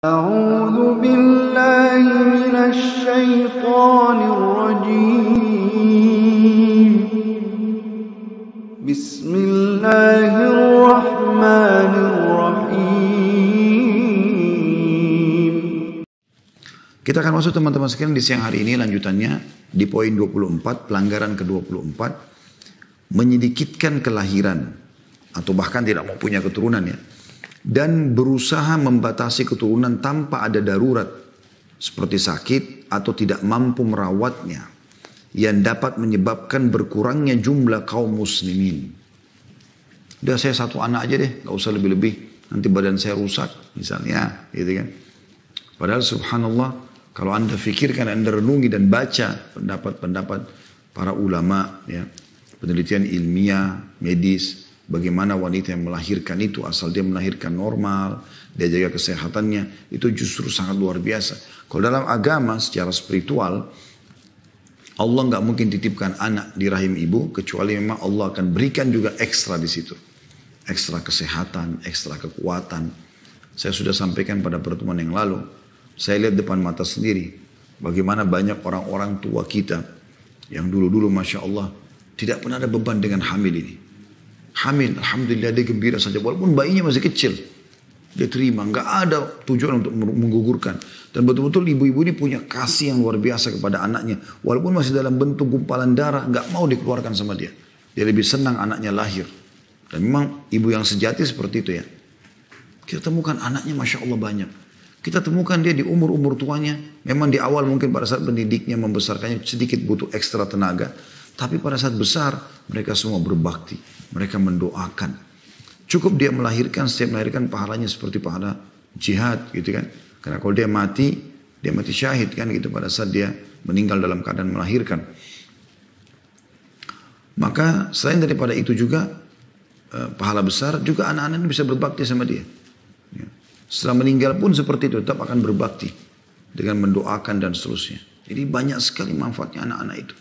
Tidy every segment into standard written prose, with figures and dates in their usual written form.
أعوذ بالله من الشيطان الرجيم بسم الله الرحمن الرحيم. Kita akan masuk teman-teman sekalian di siang hari ini lanjutannya di poin 24, pelanggaran ke-24, menyedikitkan kelahiran atau bahkan tidak mau punya keturunan ya. Dan berusaha membatasi keturunan tanpa ada darurat seperti sakit atau tidak mampu merawatnya yang dapat menyebabkan berkurangnya jumlah kaum muslimin. Udah saya satu anak aja deh, gak usah lebih-lebih, nanti badan saya rusak misalnya gitu kan. Padahal subhanallah kalau anda fikirkan, anda renungi dan baca pendapat-pendapat para ulama ya, penelitian ilmiah, medis, bagaimana wanita yang melahirkan itu, asal dia melahirkan normal, dia jaga kesehatannya, itu justru sangat luar biasa. Kalau dalam agama secara spiritual, Allah nggak mungkin titipkan anak di rahim ibu, kecuali memang Allah akan berikan juga ekstra di situ. Ekstra kesehatan, ekstra kekuatan. Saya sudah sampaikan pada pertemuan yang lalu, saya lihat depan mata sendiri, bagaimana banyak orang-orang tua kita, yang dulu-dulu Masya Allah, tidak pernah ada beban dengan hamil ini. Hamil, alhamdulillah dia gembira saja walaupun bayinya masih kecil. Dia terima, nggak ada tujuan untuk menggugurkan. Dan betul-betul ibu-ibu ini punya kasih yang luar biasa kepada anaknya. Walaupun masih dalam bentuk gumpalan darah, nggak mau dikeluarkan sama dia. Dia lebih senang anaknya lahir. Dan memang ibu yang sejati seperti itu ya. Kita temukan anaknya Masya Allah banyak. Kita temukan dia di umur-umur tuanya. Memang di awal mungkin pada saat pendidiknya membesarkannya sedikit butuh ekstra tenaga. Tapi pada saat besar mereka semua berbakti. Mereka mendoakan. Cukup dia melahirkan, setiap melahirkan pahalanya seperti pahala jihad gitu kan. Karena kalau dia mati syahid kan gitu pada saat dia meninggal dalam keadaan melahirkan. Maka selain daripada itu juga pahala besar juga anak-anak bisa berbakti sama dia. Ya. Setelah meninggal pun seperti itu tetap akan berbakti dengan mendoakan dan seterusnya. Jadi banyak sekali manfaatnya anak-anak itu.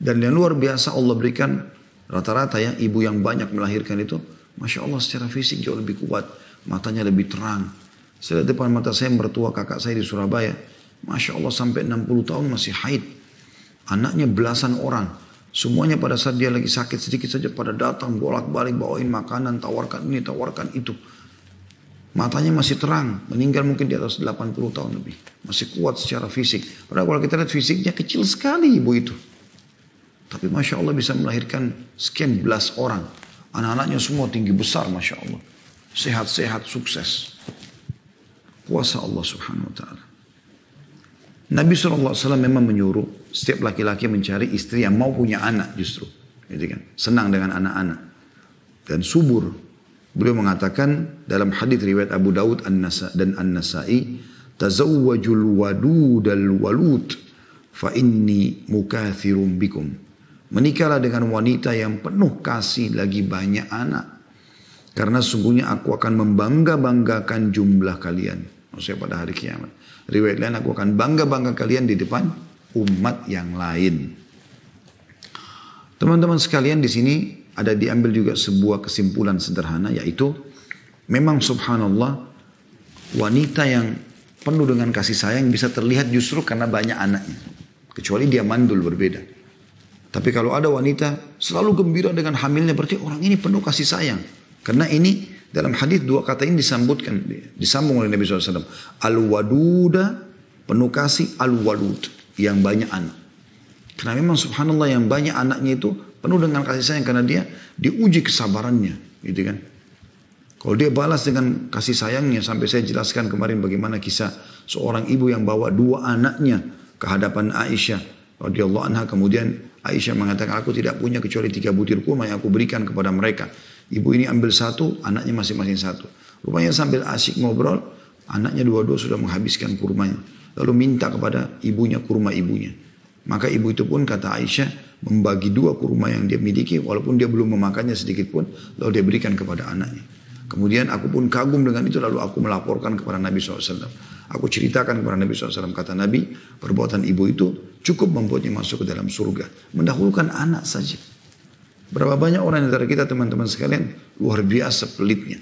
Dan yang luar biasa Allah berikan rata-rata ya ibu yang banyak melahirkan itu Masya Allah secara fisik jauh lebih kuat. Matanya lebih terang. Saya lihat depan mata saya mertua kakak saya di Surabaya. Masya Allah sampai 60 tahun masih haid. Anaknya belasan orang. Semuanya pada saat dia lagi sakit sedikit saja pada datang bolak-balik bawain makanan. Tawarkan ini, tawarkan itu. Matanya masih terang. Meninggal mungkin di atas 80 tahun lebih. Masih kuat secara fisik. Padahal kalau kita lihat fisiknya kecil sekali ibu itu. Tapi Masya Allah bisa melahirkan sekian belas orang. Anak-anaknya semua tinggi besar Masya Allah. Sehat-sehat, sukses. Kuasa Allah subhanahu wa ta'ala. Nabi SAW memang menyuruh setiap laki-laki mencari istri yang mau punya anak justru. Gitu kan? Senang dengan anak-anak. Dan subur. Beliau mengatakan dalam hadis riwayat Abu Daud dan An-Nasai. Tazawwajul wadudal walud. Fa inni mukathirum bikum. Menikahlah dengan wanita yang penuh kasih lagi banyak anak. Karena sungguhnya aku akan membangga-banggakan jumlah kalian. Maksudnya pada hari kiamat. Riwayat lain aku akan bangga-bangga kalian di depan umat yang lain. Teman-teman sekalian di sini ada diambil juga sebuah kesimpulan sederhana. Yaitu memang subhanallah wanita yang penuh dengan kasih sayang bisa terlihat justru karena banyak anaknya. Kecuali dia mandul berbeda. Tapi kalau ada wanita selalu gembira dengan hamilnya berarti orang ini penuh kasih sayang. Karena ini dalam hadis dua kata ini disambung oleh Nabi SAW. Al-waduda penuh kasih, al-walud yang banyak anak. Karena memang subhanallah yang banyak anaknya itu penuh dengan kasih sayang karena dia diuji kesabarannya. Gitu kan. Kalau dia balas dengan kasih sayangnya sampai saya jelaskan kemarin bagaimana kisah seorang ibu yang bawa dua anaknya ke hadapan Aisyah radhiyallahu anha, kemudian Aisyah mengatakan aku tidak punya kecuali 3 butir kurma yang aku berikan kepada mereka. Ibu ini ambil satu, anaknya masing-masing satu. Rupanya sambil asyik ngobrol, anaknya dua-dua sudah menghabiskan kurmanya. Lalu minta kepada ibunya kurma ibunya. Maka ibu itu pun kata Aisyah membagi 2 kurma yang dia miliki walaupun dia belum memakannya sedikit pun, lalu dia berikan kepada anaknya. Kemudian aku pun kagum dengan itu lalu aku melaporkan kepada Nabi SAW. Aku ceritakan kepada Nabi SAW, kata Nabi, perbuatan ibu itu cukup membuatnya masuk ke dalam surga. Mendahulukan anak saja. Berapa banyak orang antara kita teman-teman sekalian luar biasa pelitnya.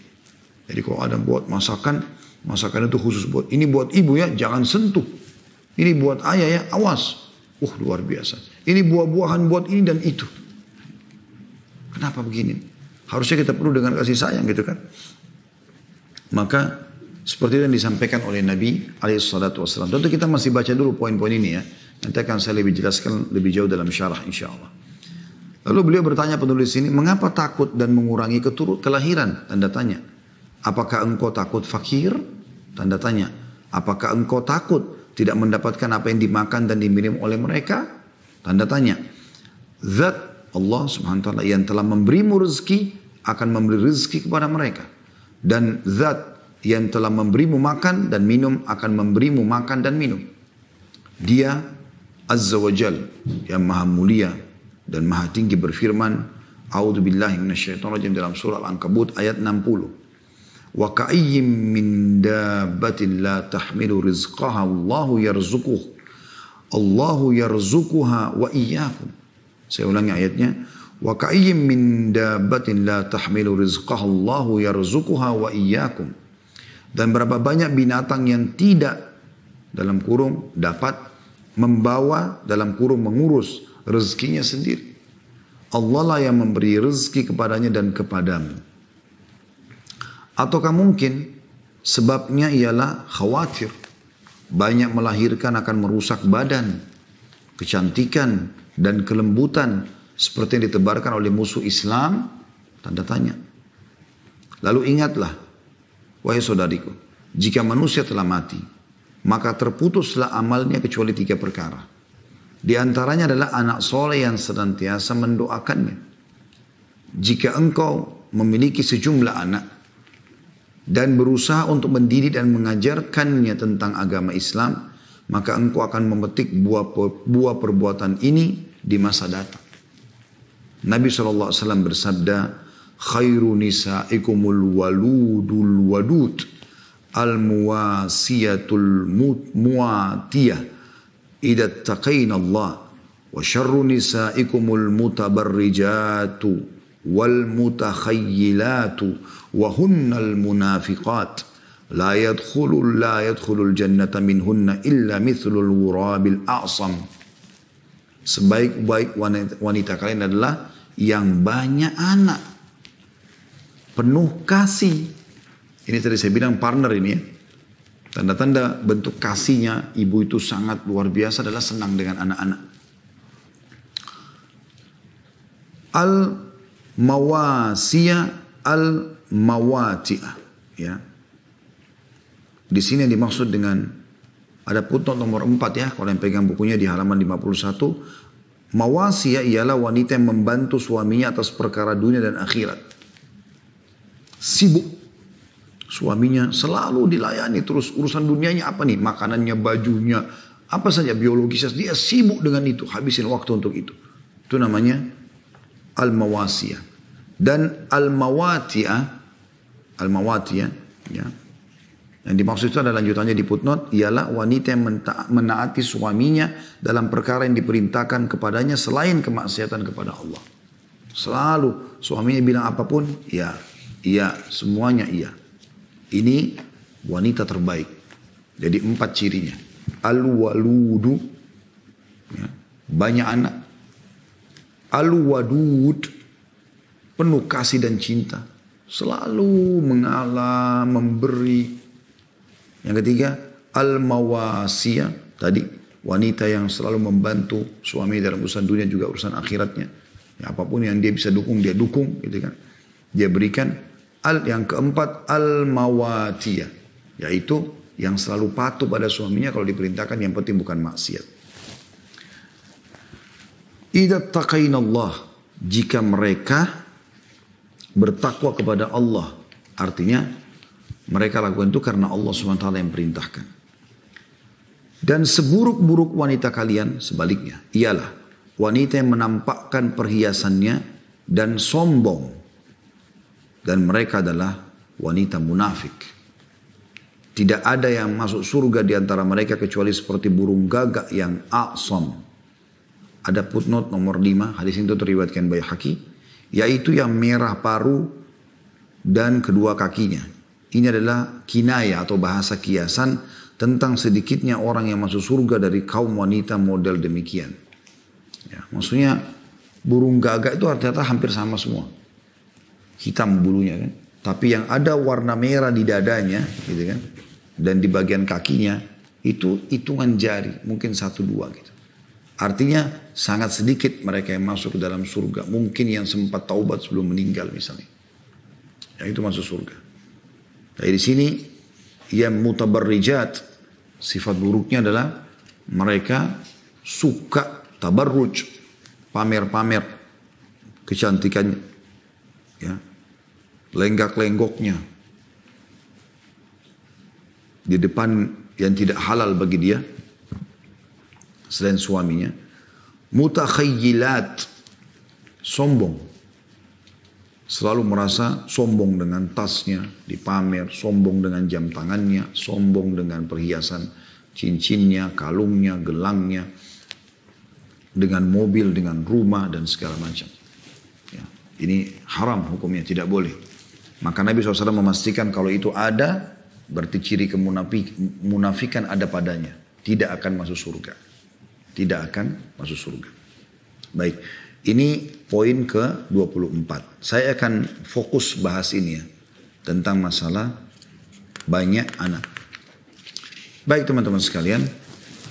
Jadi kalau ada buat masakan, Masakan itu khusus buat, ini buat ibu ya, jangan sentuh. Ini buat ayah ya, awas. Luar biasa. Ini buah-buahan buat ini dan itu. Kenapa begini? Harusnya kita perlu dengan kasih sayang gitu kan. Maka seperti yang disampaikan oleh Nabi SAW. Tentu kita masih baca dulu poin-poin ini ya. Nanti akan saya lebih jelaskan lebih jauh dalam syarah insya Allah. Lalu beliau bertanya penulis ini, mengapa takut dan mengurangi kelahiran? Tanda tanya. Apakah engkau takut fakir? Tanda tanya. Apakah engkau takut tidak mendapatkan apa yang dimakan dan diminum oleh mereka? Tanda tanya. Zat Allah subhanahu wa ta'ala yang telah memberimu rezeki akan memberi rezeki kepada mereka. Dan zat yang telah memberimu makan dan minum akan memberimu makan dan minum. Dia Azza wa Jal yang maha mulia dan maha tinggi berfirman, A'udzubillahi minasyaitonirrajim dalam surah Al-Ankabut ayat 60. Wa ka'ayyim min dabbatin la tahmilu rizqaha Allahu yarzuquha wa iyyakum. Saya ulangi ayatnya. Wa ka'ayyim min dabbatin la tahmilu rizqaha Allahu yarzuquha wa iyyakum. Dan berapa banyak binatang yang tidak dalam kurung dapat membawa dalam kurung mengurus rezekinya sendiri. Allah lah yang memberi rezeki kepadanya dan kepadamu. Ataukah mungkin sebabnya ialah khawatir banyak melahirkan akan merusak badan, kecantikan dan kelembutan seperti yang ditebarkan oleh musuh Islam? Tanda tanya. Lalu ingatlah, wahai saudariku, jika manusia telah mati, maka terputuslah amalnya kecuali 3 perkara. Di antaranya adalah anak soleh yang senantiasa mendoakannya. Jika engkau memiliki sejumlah anak dan berusaha untuk mendidik dan mengajarkannya tentang agama Islam, maka engkau akan memetik buah perbuatan ini di masa datang. Nabi SAW bersabda, khairu nisaikumul waludul wadud al-muwasiyatul muatiyah idza taqaina Allah wa syarru nisaikumul mutabarrijatu wal mutakhayyilatu wa hunnal munafiqat la yadkhulul jannata minhunna illa mithlul wurabil a'sam. Sebaik-baik wanita kalian adalah yang banyak anak, penuh kasih. Ini tadi saya bilang partner ini ya. Tanda-tanda bentuk kasihnya ibu itu sangat luar biasa adalah senang dengan anak-anak. Al-mawasiyah al-mawati'ah. Ya. Di sini yang dimaksud dengan ada footnote nomor 4 ya. Kalau yang pegang bukunya di halaman 51. Mawasiyah ialah wanita yang membantu suaminya atas perkara dunia dan akhirat. Sibuk. Suaminya selalu dilayani terus. Urusan dunianya apa nih? Makanannya, bajunya, apa saja biologisnya. Dia sibuk dengan itu. Habisin waktu untuk itu. Itu namanya al-mawasiyah. Dan al-mawatiyah. Al-mawatiyah. Ya. Yang dimaksud itu adalah lanjutannya di footnote. Ialah wanita yang menaati suaminya dalam perkara yang diperintahkan kepadanya selain kemaksiatan kepada Allah. Selalu suaminya bilang apapun, ya, iya, semuanya iya. Ini wanita terbaik. Jadi 4 cirinya. Al-waludu. Ya, banyak anak. Al-wadud. Penuh kasih dan cinta. Selalu mengalah, memberi. Yang ketiga. Al-mawasiyah. Tadi. Wanita yang selalu membantu suami dalam urusan dunia juga urusan akhiratnya. Ya, apapun yang dia bisa dukung, dia dukung. Gitu kan. Dia berikan. Yang keempat, al-mawatiyah. Yaitu yang selalu patuh pada suaminya kalau diperintahkan, yang penting bukan maksiat. Idza taqaina Allah. Jika mereka bertakwa kepada Allah. Artinya mereka lakukan itu karena Allah SWT yang perintahkan. Dan seburuk-buruk wanita kalian sebaliknya. Ialah wanita yang menampakkan perhiasannya dan sombong. Dan mereka adalah wanita munafik. Tidak ada yang masuk surga di antara mereka kecuali seperti burung gagak yang a'sam. Ada footnote nomor 5, hadis itu terriwayatkan Baihaqi, yaitu yang merah paru dan kedua kakinya. ini adalah kinaya atau bahasa kiasan tentang sedikitnya orang yang masuk surga dari kaum wanita model demikian. Ya, maksudnya burung gagak itu ternyata hampir sama semua. Hitam bulunya kan. Tapi yang ada warna merah di dadanya gitu kan. Dan di bagian kakinya itu hitungan jari. Mungkin 1-2 gitu. Artinya sangat sedikit mereka yang masuk ke dalam surga. Mungkin yang sempat taubat sebelum meninggal misalnya. Ya, itu masuk surga. Jadi di sini yang mutabarrijat, sifat buruknya adalah mereka suka tabarruj, pamer-pamer kecantikannya, ya, lenggak-lenggoknya di depan yang tidak halal bagi dia selain suaminya. Mutakhayyilat, sombong. Selalu merasa sombong dengan tasnya dipamer, sombong dengan jam tangannya, sombong dengan perhiasan cincinnya, kalungnya, gelangnya, dengan mobil, dengan rumah dan segala macam. Ya, ini haram hukumnya, tidak boleh. Maka Nabi SAW memastikan kalau itu ada, berarti ciri kemunafikan ada padanya. Tidak akan masuk surga. Tidak akan masuk surga. Baik. Ini poin ke-24. Saya akan fokus bahas ini ya. Tentang masalah banyak anak. Baik teman-teman sekalian.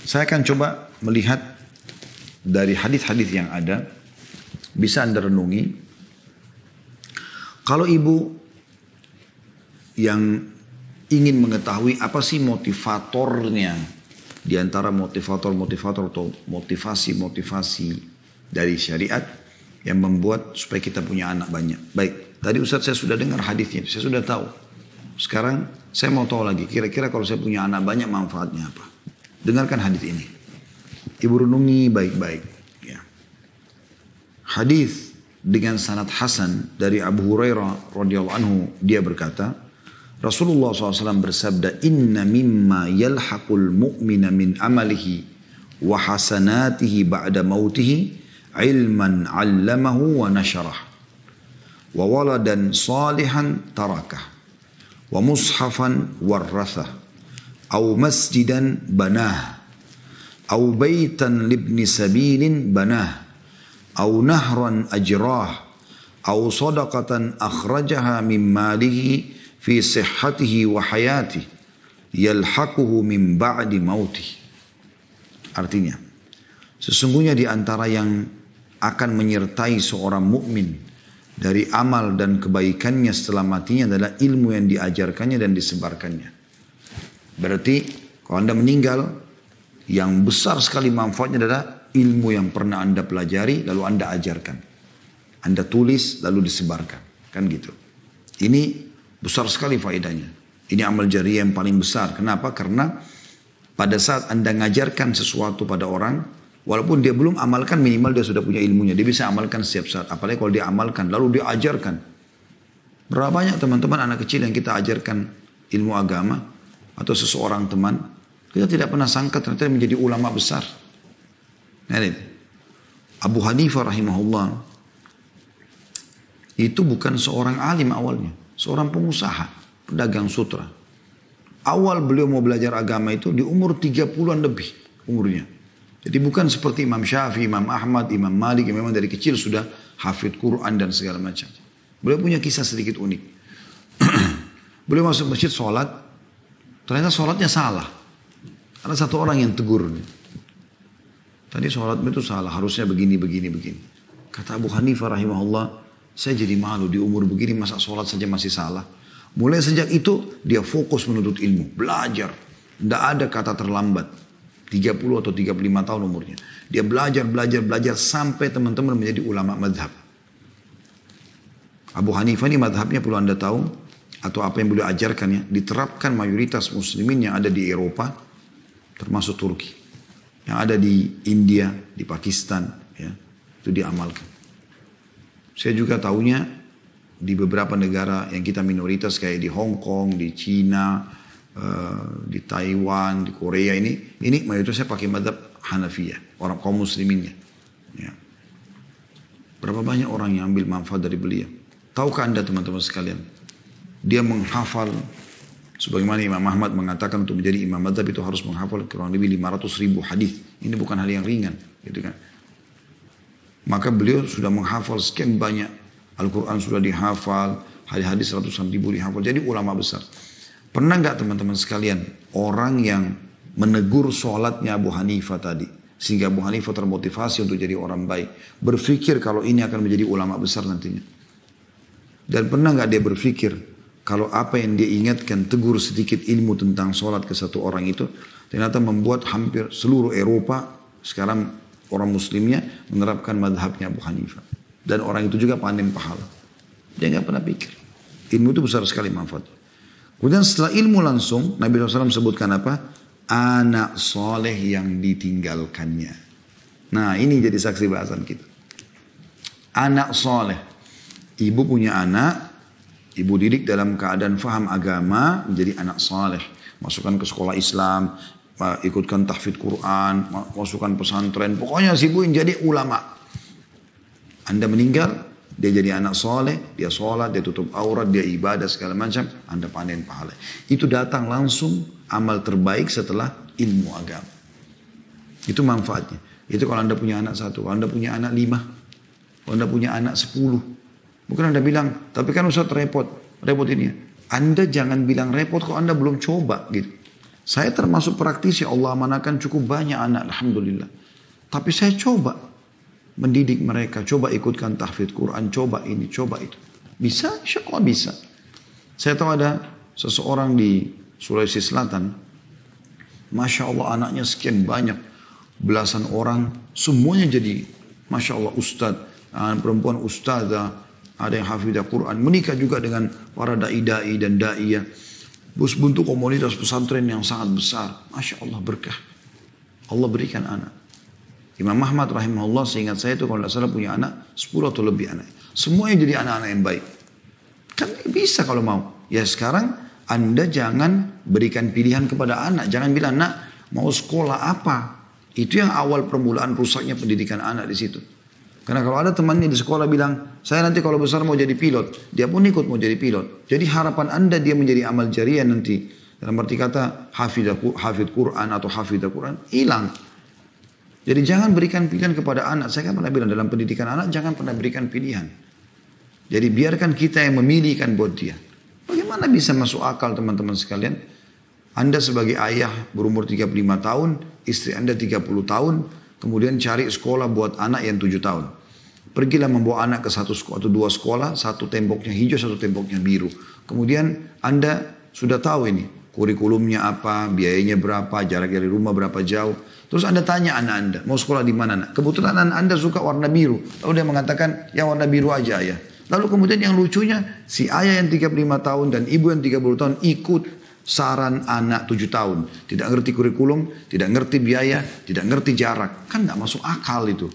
Saya akan coba melihat dari hadis-hadis yang ada. Bisa Anda renungi. Kalau ibu yang ingin mengetahui apa sih motivatornya. Di antara motivator-motivator atau motivasi-motivasi dari syariat yang membuat supaya kita punya anak banyak. Baik, tadi Ustaz saya sudah dengar hadisnya, saya sudah tahu. Sekarang saya mau tahu lagi, kira-kira kalau saya punya anak banyak manfaatnya apa? Dengarkan hadis ini. Ibu renungi baik-baik. Ya. Hadis dengan sanad hasan dari Abu Hurairah radhiyallahu anhu, dia berkata, Rasulullah SAW bersabda, Inna mimma yalhaqul mu'mina min amalihi wa hasanatihi ba'da mautihi ilman 'allamahu wa nasyarah wa waladan salihan tarakah wa mushafan warrathah aw masjidan banah aw baitan libni sabilin banah aw nahran ajrah aw sadaqatan akhrajaha min malihi fi sihhatihi wa hayatihi yalhaquhu min ba'di mautihi. Artinya, sesungguhnya di antara yang akan menyertai seorang mukmin dari amal dan kebaikannya setelah matinya adalah ilmu yang diajarkannya dan disebarkannya. Berarti kalau Anda meninggal, yang besar sekali manfaatnya adalah ilmu yang pernah Anda pelajari lalu Anda ajarkan. Anda tulis lalu disebarkan. Kan gitu. Ini besar sekali faedahnya. Ini amal jariah yang paling besar. Kenapa? Karena pada saat Anda ngajarkan sesuatu pada orang, walaupun dia belum amalkan, minimal dia sudah punya ilmunya. Dia bisa amalkan setiap saat. Apalagi kalau dia amalkan, lalu dia ajarkan. Berapa banyak teman-teman anak kecil yang kita ajarkan ilmu agama, atau seseorang teman, kita tidak pernah sangka ternyata menjadi ulama besar. Abu Hanifah rahimahullah, itu bukan seorang alim awalnya. Seorang pengusaha, pedagang sutra. Awal beliau mau belajar agama itu di umur 30-an lebih umurnya. Jadi bukan seperti Imam Syafi'i, Imam Ahmad, Imam Malik yang memang dari kecil sudah hafid Quran dan segala macam. Beliau punya kisah sedikit unik. Beliau masuk masjid sholat, ternyata sholatnya salah. Ada satu orang yang tegur. Tadi sholatnya itu salah, harusnya begini. Kata Abu Hanifah rahimahullah, saya jadi malu di umur begini masa sholat saja masih salah. Mulai sejak itu dia fokus menuntut ilmu, belajar. Tidak ada kata terlambat. 30 atau 35 tahun umurnya. Dia belajar sampai teman-teman menjadi ulama madhab. Abu Hanifah ini madhabnya perlu Anda tahu, atau apa yang beliau ajarkan ya, diterapkan mayoritas muslimin yang ada di Eropa, termasuk Turki. Yang ada di India, di Pakistan, ya, itu diamalkan. Saya juga tahunya di beberapa negara yang kita minoritas kayak di Hong Kong, di Cina, di Taiwan, di Korea ini mayoritasnya pakai madhab Hanafiyah, orang kaum musliminnya. Ya. Berapa banyak orang yang ambil manfaat dari beliau? Tahukah Anda teman-teman sekalian? Dia menghafal Sebagaimana Imam Ahmad mengatakan untuk menjadi imam madzhab itu harus menghafal kurang lebih 500.000 hadis. Ini bukan hal yang ringan, gitu kan. Maka beliau sudah menghafal sekian banyak. Al-Quran sudah dihafal, hadis-hadis ratusan ribu dihafal. Jadi ulama besar. Pernah nggak teman-teman sekalian orang yang menegur sholatnya Abu Hanifah tadi, sehingga Abu Hanifah termotivasi untuk jadi orang baik, berpikir kalau ini akan menjadi ulama besar nantinya? Dan pernah nggak dia berpikir kalau apa yang dia ingatkan, tegur sedikit ilmu tentang sholat ke satu orang itu, ternyata membuat hampir seluruh Eropa sekarang orang muslimnya menerapkan madhabnya Abu Hanifah. Dan orang itu juga panen pahala. Dia nggak pernah pikir. Ilmu itu besar sekali manfaatnya. Kemudian setelah ilmu langsung, Nabi SAW sebutkan apa? Anak soleh yang ditinggalkannya. Nah ini jadi saksi bahasan kita. Anak soleh. Ibu punya anak, ibu didik dalam keadaan faham agama, menjadi anak soleh. Masukkan ke sekolah Islam, ikutkan tahfidz Quran, masukkan pesantren. Pokoknya si ibu jadi ulama. Anda meninggal, dia jadi anak soleh, dia sholat, dia tutup aurat, dia ibadah segala macam, Anda panen pahala. Itu datang langsung amal terbaik setelah ilmu agama. Itu manfaatnya. Itu kalau Anda punya anak 1, kalau Anda punya anak 5, kalau Anda punya anak 10. Bukan Anda bilang, tapi kan Ustaz repot ini. Anda jangan bilang repot kalau Anda belum coba gitu. Saya termasuk praktisi, Allah amanahkan cukup banyak anak, alhamdulillah. Tapi saya coba mendidik mereka, coba ikutkan tahfidz Quran, coba ini, coba itu. Bisa? Insya Allah bisa. Saya tahu ada seseorang di Sulawesi Selatan, Masya Allah anaknya sekian banyak, belasan orang, semuanya jadi Masya Allah ustadz, perempuan ustadzah, ada yang hafidzah Quran, menikah juga dengan para da'i-da'i dan da'iyah. Bus bentuk komunitas pesantren yang sangat besar. Masya Allah berkah. Allah berikan anak. Imam Ahmad rahimahullah seingat saya itu kalau tidak salah punya anak 10 atau lebih anak. Semuanya jadi anak-anak yang baik. Kan bisa kalau mau. Ya sekarang Anda jangan berikan pilihan kepada anak. Jangan bilang nak mau sekolah apa. Itu yang awal permulaan rusaknya pendidikan anak di situ. Karena kalau ada temannya di sekolah bilang saya nanti kalau besar mau jadi pilot. Dia pun ikut mau jadi pilot. Jadi harapan Anda dia menjadi amal jariah nanti. Dalam arti kata hafidz Quran atau hafidz Quran hilang. Jadi jangan berikan pilihan kepada anak. Saya kan pernah bilang dalam pendidikan anak jangan pernah berikan pilihan. Jadi biarkan kita yang memilihkan buat dia. Bagaimana bisa masuk akal teman-teman sekalian? Anda sebagai ayah berumur 35 tahun, istri Anda 30 tahun, kemudian cari sekolah buat anak yang 7 tahun. Pergilah membawa anak ke satu atau 2 sekolah, satu temboknya hijau, satu temboknya biru. Kemudian Anda sudah tahu ini, kurikulumnya apa, biayanya berapa, jarak dari rumah berapa jauh. Terus Anda tanya anak Anda, mau sekolah di mana nak? Kebetulan anak Anda suka warna biru. Lalu dia mengatakan, yang warna biru aja ya. Lalu kemudian yang lucunya, si ayah yang 35 tahun dan ibu yang 30 tahun ikut saran anak 7 tahun. Tidak ngerti kurikulum, tidak ngerti biaya, tidak ngerti jarak. Kan gak masuk akal itu.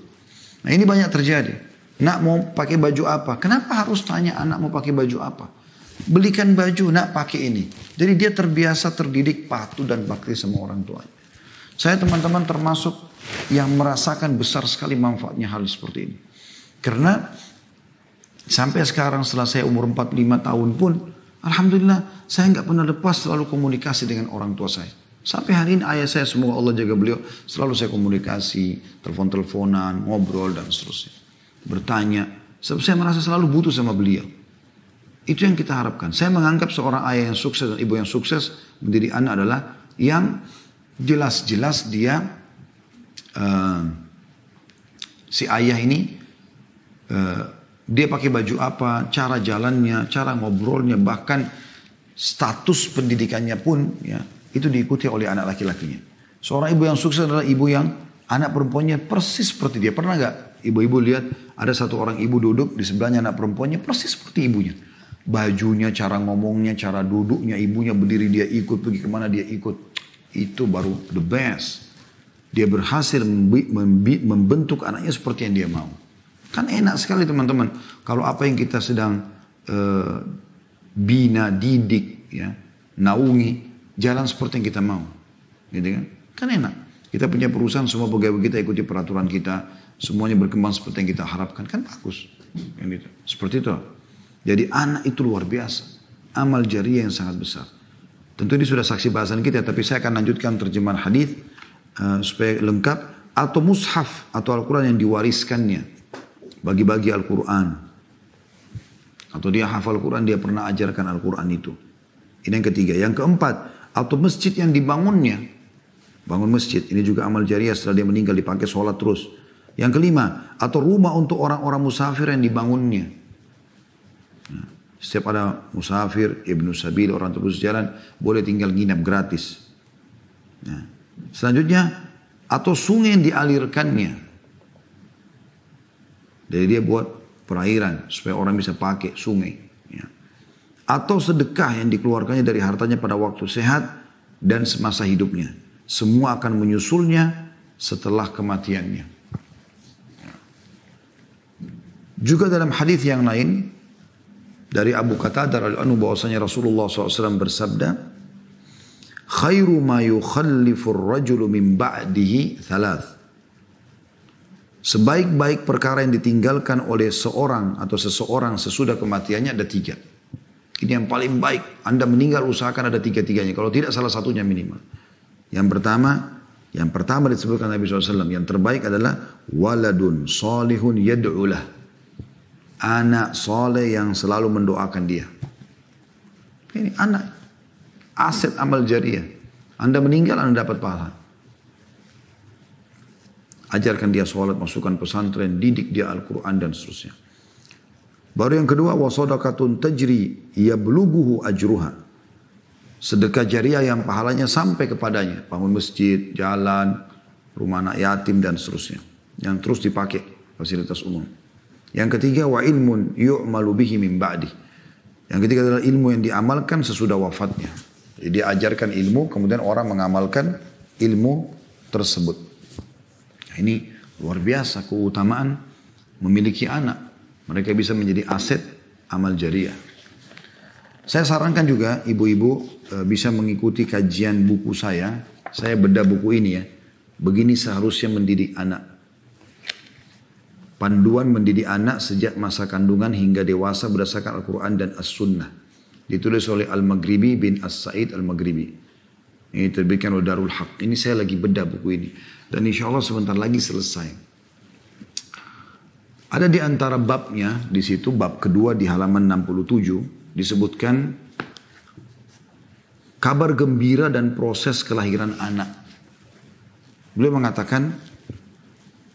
Nah ini banyak terjadi. Nak mau pakai baju apa? Kenapa harus tanya anak mau pakai baju apa? Belikan baju, nak pakai ini. Jadi dia terbiasa terdidik patuh dan bakti sama orang tuanya. Saya teman-teman termasuk yang merasakan besar sekali manfaatnya hal seperti ini. Karena sampai sekarang setelah saya umur 45 tahun pun, alhamdulillah saya nggak pernah lepas selalu komunikasi dengan orang tua saya. Sampai hari ini ayah saya, semoga Allah jaga beliau, selalu saya komunikasi, telepon-teleponan, ngobrol dan seterusnya. Bertanya, sebab saya merasa selalu butuh sama beliau. Itu yang kita harapkan. Saya menganggap seorang ayah yang sukses dan ibu yang sukses mendidik anak adalah yang jelas-jelas dia si ayah ini dia pakai baju apa, cara jalannya, cara ngobrolnya, bahkan status pendidikannya pun ya itu diikuti oleh anak laki-lakinya. Seorang ibu yang sukses adalah ibu yang anak perempuannya persis seperti dia. Pernah nggak ibu-ibu lihat ada satu orang ibu duduk di sebelahnya anak perempuannya persis seperti ibunya. Bajunya, cara ngomongnya, cara duduknya, ibunya berdiri dia ikut, pergi kemana dia ikut. Itu baru the best. Dia berhasil membentuk anaknya seperti yang dia mau. Kan enak sekali teman-teman. Kalau apa yang kita sedang bina, didik, ya, naungi, jalan seperti yang kita mau. Gitu kan? Kan enak. Kita punya perusahaan, semua pegawai kita ikuti peraturan kita. Semuanya berkembang seperti yang kita harapkan. Kan bagus. Gitu. Seperti itu. Jadi anak itu luar biasa. Amal jariah yang sangat besar. Tentu ini sudah saksi bahasan kita, tapi saya akan lanjutkan terjemahan hadis supaya lengkap. Atau mushaf atau Al-Quran yang diwariskannya, bagi-bagi Al-Quran. Atau dia hafal Al-Quran, dia pernah ajarkan Al-Quran itu. Ini yang ketiga. Yang keempat, atau masjid yang dibangunnya. Bangun masjid, ini juga amal jariah setelah dia meninggal dipakai sholat terus. Yang kelima, atau rumah untuk orang-orang musafir yang dibangunnya. Nah, setiap ada musafir, ibnu sabil, orang terus jalan, boleh tinggal nginap gratis. Nah, selanjutnya, atau sungai yang dialirkannya. Jadi dia buat perairan supaya orang bisa pakai sungai. Ya. Atau sedekah yang dikeluarkannya dari hartanya pada waktu sehat dan semasa hidupnya. Semua akan menyusulnya setelah kematiannya. Juga dalam hadis yang lain dari Abu Qatadah radhiyallahu anhu bahwasanya Rasulullah SAW bersabda, khairu ma yukhallifur rajulu min ba'dihi thalath. Sebaik-baik perkara yang ditinggalkan oleh seorang atau seseorang sesudah kematiannya ada 3. Ini yang paling baik. Anda meninggal usahakan ada 3-tiganya. Kalau tidak salah satunya minimal. Yang pertama disebutkan Nabi SAW. Yang terbaik adalah waladun salihun yad'ulah. Anak soleh yang selalu mendoakan dia. Ini anak. Aset amal jariah. Anda meninggal, Anda dapat pahala. Ajarkan dia sholat, masukkan pesantren, didik dia Al-Quran dan seterusnya. Baru yang kedua, wasodakatun tajri yablughuhu ajruha. Sedekah jariah yang pahalanya sampai kepadanya. Bangun masjid, jalan, rumah anak yatim dan seterusnya. Yang terus dipakai fasilitas umum. Yang ketiga, wa ilmun yu'malu bihi min ba'di. Yang ketiga adalah ilmu yang diamalkan sesudah wafatnya. Jadi dia ajarkan ilmu, kemudian orang mengamalkan ilmu tersebut. Nah, ini luar biasa keutamaan memiliki anak. Mereka bisa menjadi aset amal jariah. Saya sarankan juga ibu-ibu bisa mengikuti kajian buku saya. Saya bedah buku ini ya. Begini seharusnya mendidik anak. Panduan mendidik anak sejak masa kandungan hingga dewasa berdasarkan Al-Quran dan As-Sunnah. Ditulis oleh Al-Maghribi bin As-Sa'id Al-Maghribi. Ini terbitkan oleh Darul Haq. Ini saya lagi bedah buku ini. Dan insya Allah sebentar lagi selesai. Ada di antara babnya, di situ bab kedua di halaman 67, disebutkan kabar gembira dan proses kelahiran anak. Beliau mengatakan,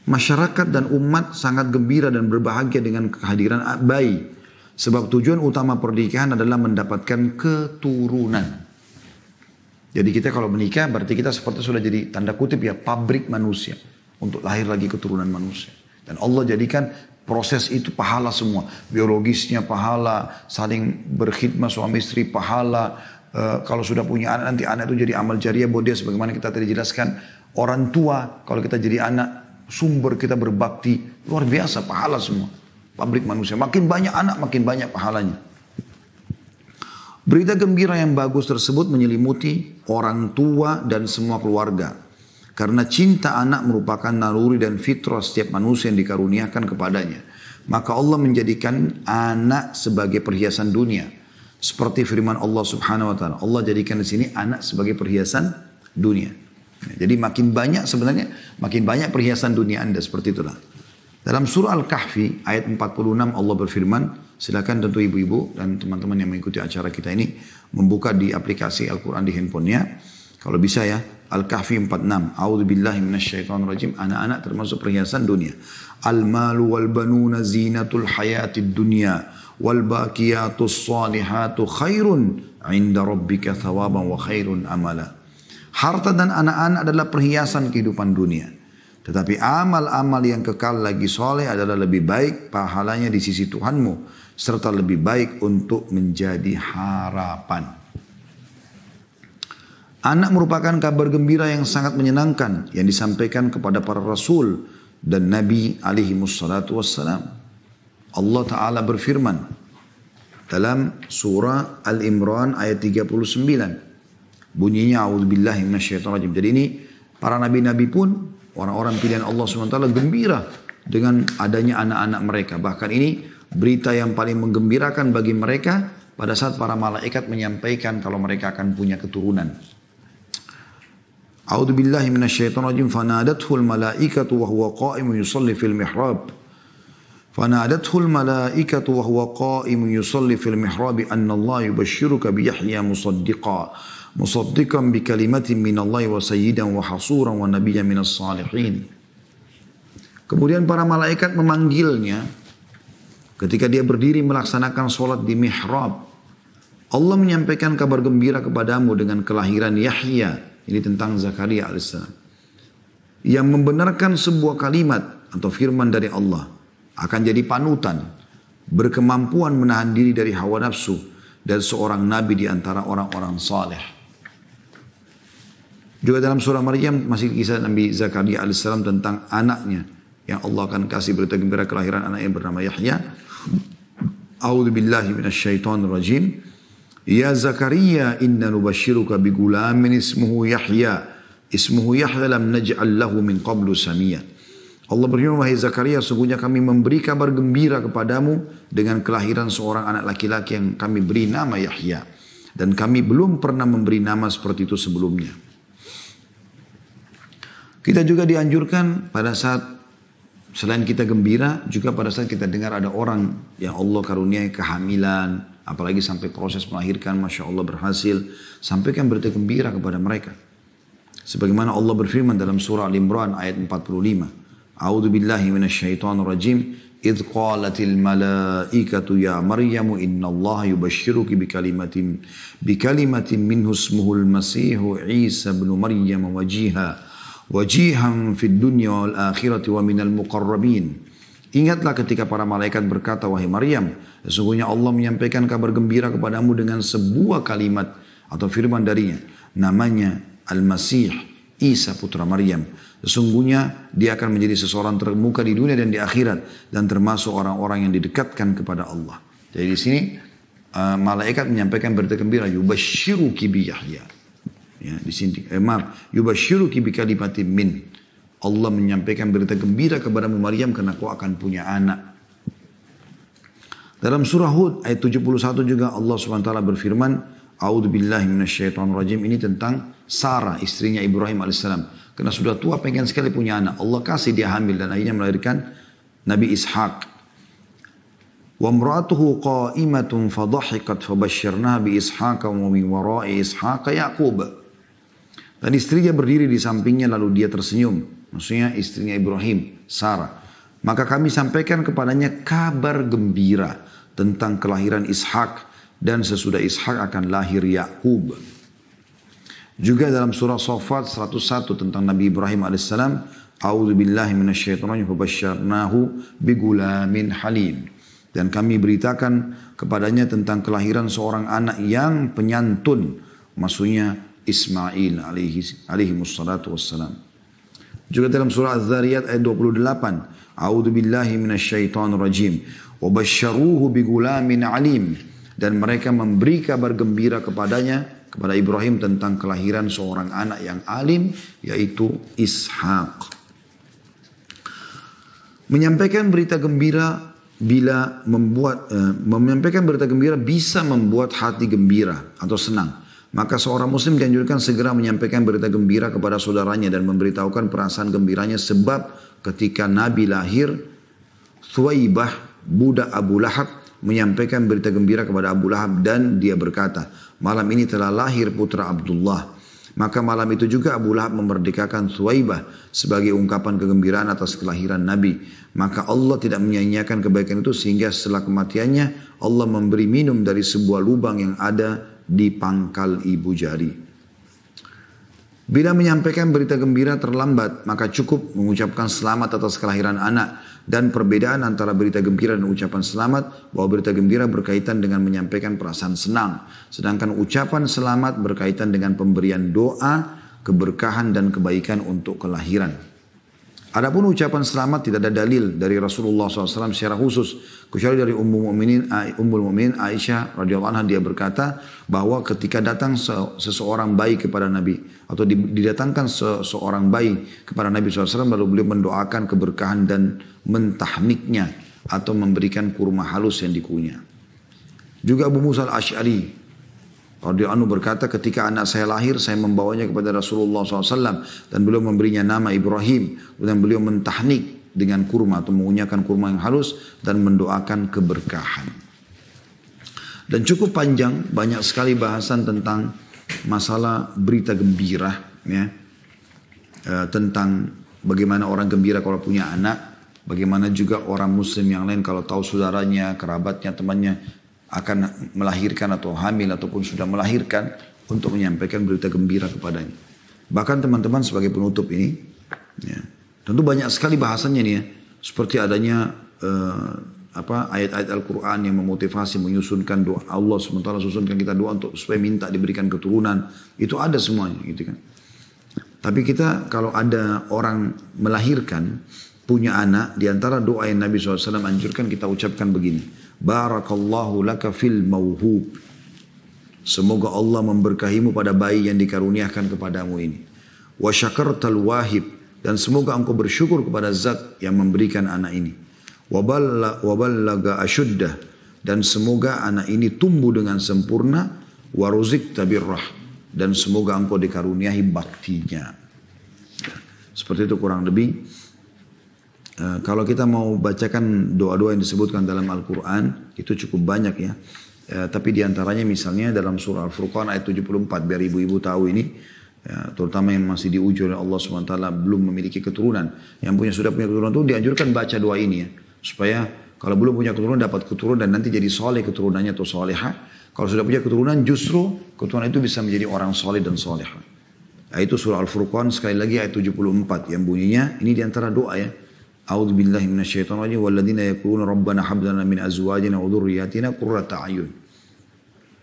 masyarakat dan umat sangat gembira dan berbahagia dengan kehadiran bayi. Sebab tujuan utama pernikahan adalah mendapatkan keturunan. Jadi kita kalau menikah berarti kita seperti sudah jadi tanda kutip ya pabrik manusia. Untuk lahir lagi keturunan manusia. Dan Allah jadikan proses itu pahala semua. Biologisnya pahala, saling berkhidmat suami istri pahala. Kalau sudah punya anak nanti anak itu jadi amal jariah buat dia. Sebagaimana kita tadi jelaskan. Orang tua kalau kita jadi anak sumber kita berbakti. Luar biasa pahala semua. Pabrik manusia. Makin banyak anak, makin banyak pahalanya. Berita gembira yang bagus tersebut menyelimuti orang tua dan semua keluarga. Karena cinta anak merupakan naluri dan fitrah setiap manusia yang dikaruniakan kepadanya. Maka Allah menjadikan anak sebagai perhiasan dunia. Seperti firman Allah Subhanahu wa taala. Allah jadikan di sini anak sebagai perhiasan dunia. Jadi makin banyak sebenarnya, makin banyak perhiasan dunia Anda, seperti itulah. Dalam surah Al-Kahfi ayat 46 Allah berfirman, silakan tentu ibu-ibu dan teman-teman yang mengikuti acara kita ini membuka di aplikasi Al-Quran di handphonenya. Kalau bisa ya, Al-Kahfi 46. A'udzubillahi minasyaitonirrajim. Anak-anak termasuk perhiasan dunia. Al-malu wal banuna zinatul hayatid dunya wal baqiyatus salihatu khairun 'inda rabbika thawaban wa khairun amala. Harta dan anak-anak adalah perhiasan kehidupan dunia. Tetapi amal-amal yang kekal lagi soleh adalah lebih baik pahalanya di sisi Tuhanmu. Serta lebih baik untuk menjadi harapan. Anak merupakan kabar gembira yang sangat menyenangkan. Yang disampaikan kepada para rasul dan nabi alaihi wassalatu wassalam. Allah Ta'ala berfirman. Dalam surah Al-Imran ayat 39. Bunyinya a'udzubillahi minasyaitonirrajim. Jadi ini para nabi-nabi pun orang-orang pilihan Allah SWT gembira dengan adanya anak-anak mereka. Bahkan ini berita yang paling menggembirakan bagi mereka pada saat para malaikat menyampaikan kalau mereka akan punya keturunan. A'udzu billahi minasyaitonir rajim. Fanadathul malaikatu wa huwa qa'imun yusalli fil mihrab. Fanadathul malaikatu wa huwa qa'imun yusalli fil mihrab anna Allah yubashshiruka bi Yahya musaddiqan bi kalimatin minallahi wa sayyidan wa hasuran wa nabiyyan minas salihin. Kemudian para malaikat memanggilnya ketika dia berdiri melaksanakan sholat di mihrab. Allah menyampaikan kabar gembira kepadamu dengan kelahiran Yahya. Ini tentang Zakaria alaihissalam. Yang membenarkan sebuah kalimat atau firman dari Allah. Akan jadi panutan. Berkemampuan menahan diri dari hawa nafsu. Dan seorang nabi di antara orang-orang saleh. Juga dalam surah Maryam masih kisah Nabi Zakaria alaihissalam tentang anaknya. Yang Allah akan kasih berita gembira kelahiran anak yang bernama Yahya. A'udzu billahi minasyaitonir rajim. Ya Zakaria inna nubashiruka bigulamin ismuhu Yahya. Ismuhu Yahya lam naj'al lahu min qablu samia. Allah berfirman, wahai Zakaria, sungguhnya kami memberi kabar gembira kepadamu dengan kelahiran seorang anak laki-laki yang kami beri nama Yahya. Dan kami belum pernah memberi nama seperti itu sebelumnya. Kita juga dianjurkan pada saat selain kita gembira, juga pada saat kita dengar ada orang yang Allah karuniai kehamilan, apalagi sampai proses melahirkan, Masya Allah berhasil, sampaikan berita gembira kepada mereka. Sebagaimana Allah berfirman dalam surah Al-Imran ayat 45. A'udzu billahi minasyaitonir rajim. Idh qalatil malaikatu ya Maryamu innallaha yubashshiruki bikalimatin minhu ismuhul Masihu Isa ibn Maryam wajihan fid dunya wal akhirati wa minal muqarrabin. Ingatlah ketika para malaikat berkata, wahai Maryam, sesungguhnya Allah menyampaikan kabar gembira kepadamu dengan sebuah kalimat atau firman darinya. Namanya Al-Masih, Isa putra Maryam. Sesungguhnya dia akan menjadi seseorang terkemuka di dunia dan di akhirat. Dan termasuk orang-orang yang didekatkan kepada Allah. Jadi di sini malaikat menyampaikan berita gembira. Yubashshiruki bi Yahya. Ya, di sini, yubashshiruki bi kalimatin min. Allah menyampaikan berita gembira kepadamu Maryam karena kau akan punya anak. Dalam surah Hud ayat 71 juga Allah SWT berfirman, A'udzu billahi minasyaitonir rajim. Ini tentang Sarah, istrinya Ibrahim alaihissalam. Karena sudah tua pengen sekali punya anak. Allah kasih dia hamil dan akhirnya melahirkan Nabi Ishaq. Wa imra'atuhu qa'imatun fadhahiqat fabasyirnaha bi Ishaq wa min wara'i Ishaq Yaqub. Dan istrinya berdiri di sampingnya lalu dia tersenyum. Maksudnya istrinya Ibrahim, Sarah. Maka kami sampaikan kepadanya kabar gembira tentang kelahiran Ishak. Dan sesudah Ishak akan lahir Yaqub. Juga dalam surah Shafat 101 tentang Nabi Ibrahim AS. A'udzu billahi minasyaitonir rajim fabasyarnahu bigulamin halim. Dan kami beritakan kepadanya tentang kelahiran seorang anak yang penyantun. Maksudnya Ismail alaihi wassalatu wassalam. Juga dalam surah Az-Zariyat ayat 28. A'udzu billahi minasyaitonir rajim. Wa basyaruhu bigulamin alim. Dan mereka memberi kabar gembira kepadanya, kepada Ibrahim tentang kelahiran seorang anak yang alim, yaitu Ishak. Menyampaikan berita gembira menyampaikan berita gembira bisa membuat hati gembira atau senang. Maka seorang muslim dianjurkan segera menyampaikan berita gembira kepada saudaranya dan memberitahukan perasaan gembiranya, sebab ketika Nabi lahir, Thuwaibah, budak Abu Lahab, menyampaikan berita gembira kepada Abu Lahab dan dia berkata, malam ini telah lahir putra Abdullah. Maka malam itu juga Abu Lahab memerdekakan Thuwaibah sebagai ungkapan kegembiraan atas kelahiran Nabi. Maka Allah tidak menyia-nyiakan kebaikan itu sehingga setelah kematiannya Allah memberi minum dari sebuah lubang yang ada di pangkal ibu jari. Bila menyampaikan berita gembira terlambat, maka cukup mengucapkan selamat atas kelahiran anak. Dan perbedaan antara berita gembira dan ucapan selamat, bahwa berita gembira berkaitan dengan menyampaikan perasaan senang. Sedangkan ucapan selamat berkaitan dengan pemberian doa, keberkahan dan kebaikan untuk kelahiran. Adapun ucapan selamat tidak ada dalil dari Rasulullah SAW secara khusus, kecuali dari Ummul Mukminin Aisyah radhiyallahu anha. Dia berkata bahwa ketika datang seseorang bayi kepada Nabi, atau didatangkan seseorang bayi kepada Nabi SAW, lalu beliau mendoakan keberkahan dan mentahniknya atau memberikan kurma halus yang dikunyah. Juga Abu Musa al-Ash'ari radhiyallahu anhu berkata, ketika anak saya lahir, saya membawanya kepada Rasulullah SAW dan beliau memberinya nama Ibrahim, dan beliau mentahnik dengan kurma atau mengunyahkan kurma yang halus dan mendoakan keberkahan. Dan cukup panjang, banyak sekali bahasan tentang masalah berita gembira, ya, tentang bagaimana orang gembira kalau punya anak, bagaimana juga orang muslim yang lain kalau tahu saudaranya, kerabatnya, temannya akan melahirkan atau hamil ataupun sudah melahirkan, untuk menyampaikan berita gembira kepadanya. Bahkan teman-teman sebagai penutup ini, ya, tentu banyak sekali bahasannya nih ya, seperti adanya ayat-ayat Al-Quran yang memotivasi, menyusunkan doa Allah sementara susunkan kita doa untuk supaya minta diberikan keturunan, itu ada semuanya gitu kan. Tapi kita kalau ada orang melahirkan, punya anak, diantara doa yang Nabi SAW anjurkan kita ucapkan begini: Barakallahu laka fil mauhub. Semoga Allah memberkahimu pada bayi yang dikaruniakan kepadamu ini. Wa syakartal wahib. Dan semoga engkau bersyukur kepada zat yang memberikan anak ini. Wa ballaga asyuddah. Dan semoga anak ini tumbuh dengan sempurna. Wa ruzikta birrah. Dan semoga engkau dikaruniahi baktinya. Seperti itu kurang lebih. Kalau kita mau bacakan doa-doa yang disebutkan dalam Al-Quran, itu cukup banyak ya. Tapi diantaranya misalnya dalam surah Al-Furqan ayat 74, biar ibu-ibu tahu ini, ya, terutama yang masih diuji oleh Allah SWT belum memiliki keturunan. Yang sudah punya keturunan itu dianjurkan baca doa ini ya. Supaya kalau belum punya keturunan dapat keturunan dan nanti jadi soleh keturunannya atau soleha. Kalau sudah punya keturunan justru keturunan itu bisa menjadi orang soleh dan soleha. Itu surah Al-Furqan sekali lagi ayat 74 yang bunyinya, ini diantara doa ya. A'udzu billahi minasyaitonir rajim walladzina yaquluna rabbana hab lana min azwajina wa dhurriyyatina qurrata a'yun.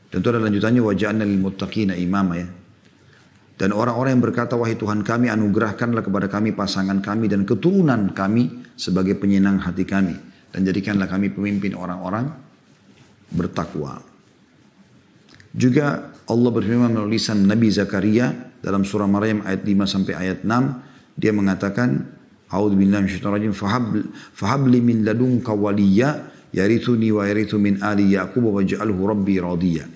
Tentu ada lanjutannya waj'alna lil muttaqina imama ya. Dan orang-orang yang berkata wahai Tuhan kami anugerahkanlah kepada kami pasangan kami dan keturunan kami sebagai penyenang hati kami dan jadikanlah kami pemimpin orang-orang bertakwa. Juga Allah berfirman melalui lisan Nabi Zakaria dalam surah Maryam ayat 5 sampai ayat 6, dia mengatakan A'udzu billahi minasyaitonir rajim fahab li min ladunka waliyya yarithuni wa yarithu min ali yaqub waj'alhu rabbi radiyya.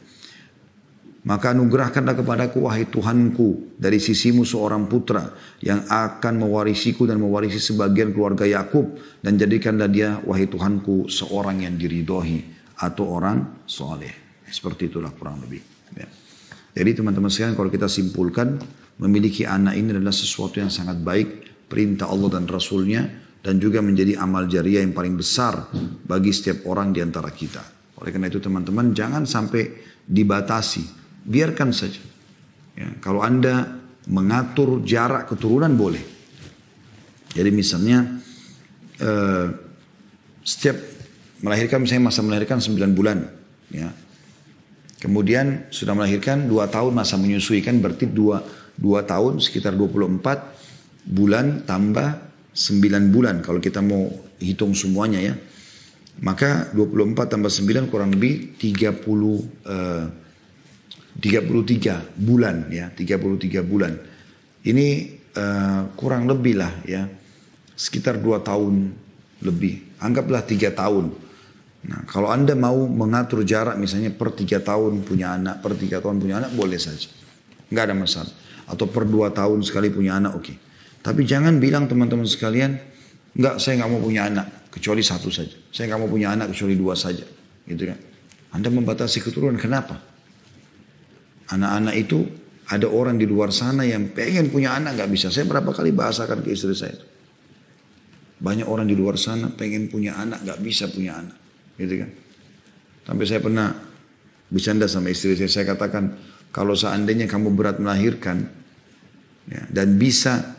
Maka anugerahkanlah kepadaku wahai Tuhanku dari sisimu seorang putra yang akan mewarisiku dan mewarisi sebagian keluarga Yakub, dan jadikanlah dia wahai Tuhanku seorang yang diridhoi atau orang soleh. Seperti itulah kurang lebih. Ya. Jadi teman-teman sekalian, kalau kita simpulkan, memiliki anak ini adalah sesuatu yang sangat baik, perintah Allah dan Rasulnya, dan juga menjadi amal jariah yang paling besar bagi setiap orang di antara kita. Oleh karena itu teman-teman jangan sampai dibatasi, biarkan saja. Ya, kalau Anda mengatur jarak keturunan boleh. Jadi misalnya setiap melahirkan, misalnya masa melahirkan 9 bulan, ya. Kemudian sudah melahirkan 2 tahun masa menyusui, kan berarti 2 tahun sekitar 24 bulan tambah 9 bulan kalau kita mau hitung semuanya ya. Maka 24 tambah 9 kurang lebih 33 bulan ya, 33 bulan. Ini kurang lebih lah ya, sekitar 2 tahun lebih. Anggaplah 3 tahun. Nah, kalau Anda mau mengatur jarak misalnya per 3 tahun punya anak, per 3 tahun punya anak boleh saja. Nggak ada masalah. Atau per 2 tahun sekali punya anak oke. Tapi jangan bilang teman-teman sekalian, enggak, saya nggak mau punya anak kecuali 1 saja. Saya nggak mau punya anak kecuali 2 saja, gitu kan? Anda membatasi keturunan, kenapa? Anak-anak itu ada orang di luar sana yang pengen punya anak nggak bisa. Saya berapa kali bahasakan ke istri saya. Banyak orang di luar sana pengen punya anak nggak bisa punya anak, gitu kan? Sampai saya pernah bercanda sama istri saya katakan kalau seandainya kamu berat melahirkan ya, dan bisa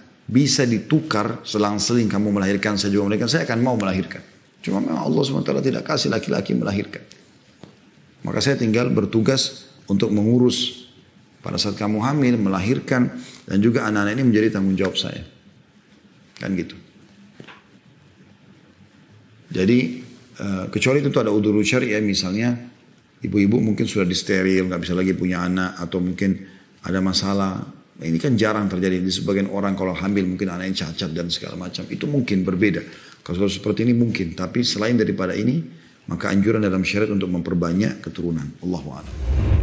ditukar selang-seling kamu melahirkan, saya juga melahirkan, saya akan mau melahirkan. Cuma memang Allah SWT tidak kasih laki-laki melahirkan. Maka saya tinggal bertugas untuk mengurus pada saat kamu hamil, melahirkan, dan juga anak-anak ini menjadi tanggung jawab saya. Kan gitu. Jadi kecuali itu ada udzur syar'i, misalnya ibu-ibu mungkin sudah disteril, nggak bisa lagi punya anak, atau mungkin ada masalah. Ini kan jarang terjadi di sebagian orang, kalau hamil mungkin anaknya cacat dan segala macam. Itu mungkin berbeda. Kalau seperti ini mungkin. Tapi selain daripada ini, Maka anjuran dalam syariat untuk memperbanyak keturunan. Allahu a'lam.